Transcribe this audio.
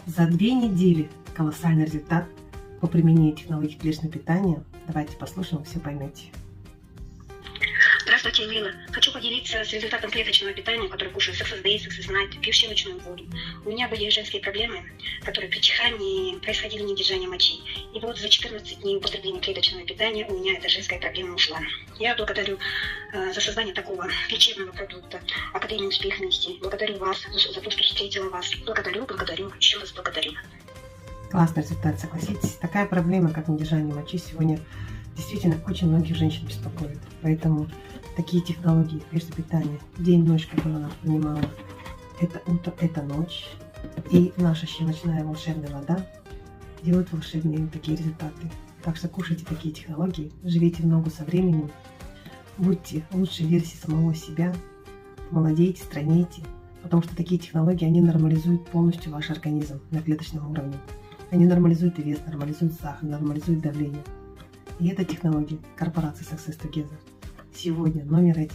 За 2 недели колоссальный результат по применению технологий клеточного питания. Давайте послушаем, все поймете. Здравствуйте, Лила. Хочу поделиться с результатом клеточного питания, которое кушаю Success Day, Success Night, пью щелочную воду. У меня были женские проблемы, которые при чихании происходили недержание мочи. И вот за 14 дней употребления клеточного питания у меня эта женская проблема ушла. Я благодарю за создание такого лечебного продукта Академию успешности. Благодарю вас за то, что встретила вас. Благодарю, еще раз благодарю. Классный результат, согласитесь. Такая проблема, как недержание мочи, сегодня действительно очень многих женщин беспокоит. Поэтому такие технологии клеточного питания, день-ночь, как она понимала, это утро, это ночь. И наша щелочная волшебная вода делают волшебные такие результаты. Так что кушайте такие технологии, живите в ногу со временем, будьте лучшей версией самого себя, молодейте, стройнейте, потому что такие технологии, они нормализуют полностью ваш организм на клеточном уровне. Они нормализуют и вес, нормализуют сахар, нормализуют давление. И это технология корпорации Success Together. Сегодня номер 1.